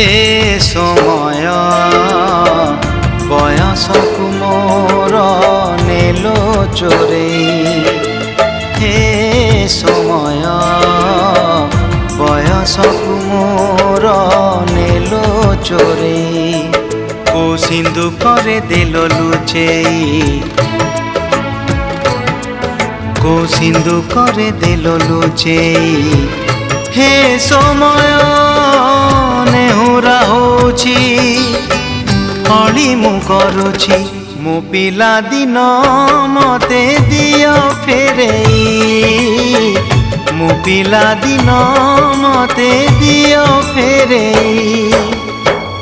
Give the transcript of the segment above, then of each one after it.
हे समय बयसकु मोर नेलो चोरे हे समय बयसकु मोर नेलो चोरे को सिंधु करे देलो लुचेई को सिंधु करे देलो लुचेई हे समय नेहुरा होची हली मु करुची मो पिला दिन मते दियो फेरेई मो पिला दिन मते दियो फेरेई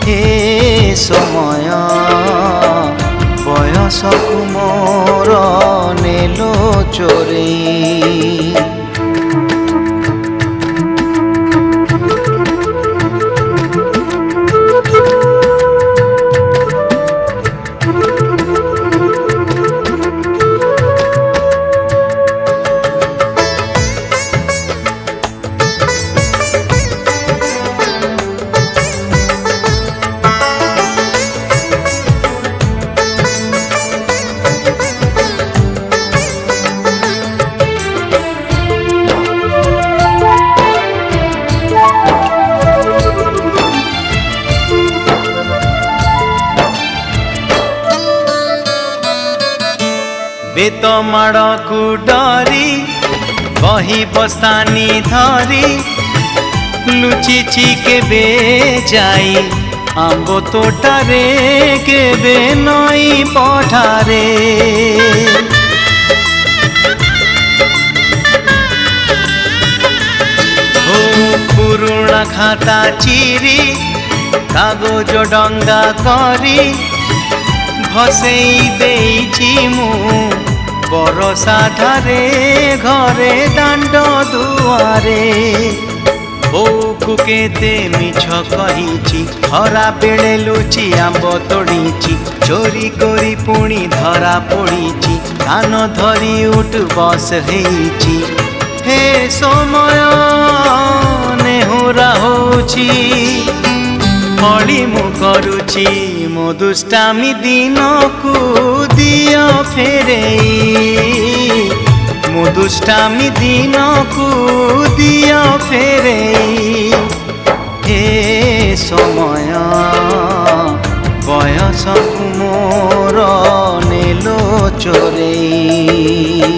हे समय बयसकु मोर नेलो चोरेई बेत माड़कू डरी बही बस्तानी धरी लुचिची केबे जाई आंबो तोटारे केबे नई पठारे हो पुरुणा खाता चिरी कागज डंगा करी भसेई देइची मु बरसा धारे घरे दांड दुआरे बोकु केते मिछ कहिची हरा बेले लुची आंब तोड़ीची चोरी करी पुणी धरा पड़ीची कान धरी उठ बस हेइची हे समय नेहुरा होची हली मु करुची मो दुष्टामी दिन को दियो फेरेई मो दुष्टामी दिन को दियो फेरेई हे समय बयसकु मोर नेलो चोरेई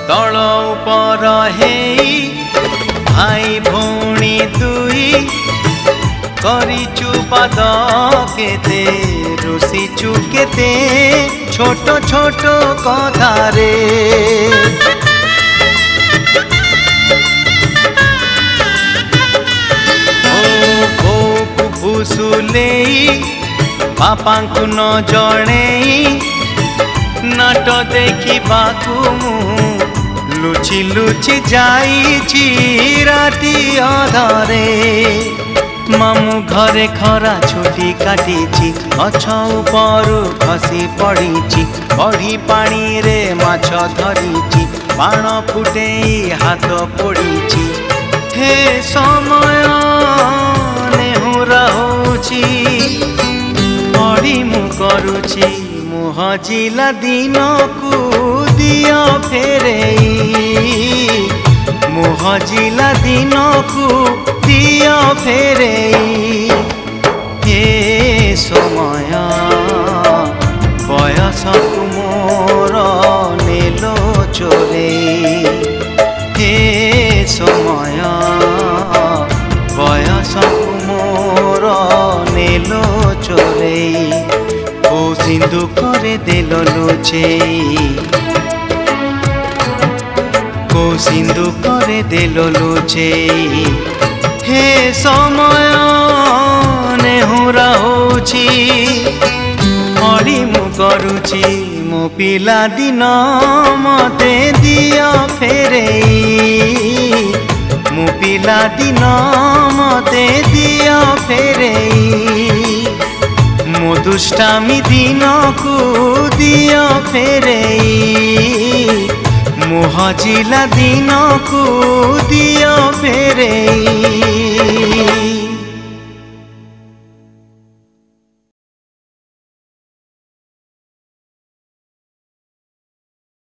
तल उपर हेई भाई भौणी दुई करिचु पाद केते रुसिचु केते छोट छोट कथारे ओ फुसुलेई बापांकु न जणेई नाट देखिबाकु मु लुचि लुचि जाइची राति अधरे मामू घरे खरा छुटी काटिची गछ उपरु खसी पड़ीची बढ़ी पानी रे माछ धरीची बाण फुटेई हाथ पोड़ीची हे समय नेहुरा होची बड़ी मु करुची मुह जिला दिन को दियो फेरेई मुह जिला दिन को दियो फेरेई हे समय बयसकु मोर नेलो चोरेई हे समय बयसकु मोर नेलो चोरेई सिंधुकरे देल लुचेई को सिंधुकरे देल लुचेई हे समय नेहुरा होउछि अड़ी मु करुछि मो पिला दिन मते दिया फेरेई मो पिला दिन मते दिया फेरेई मो दुष्टामी दिन को दिया फेरेई मो हजिला दिन को दिया फेरेई।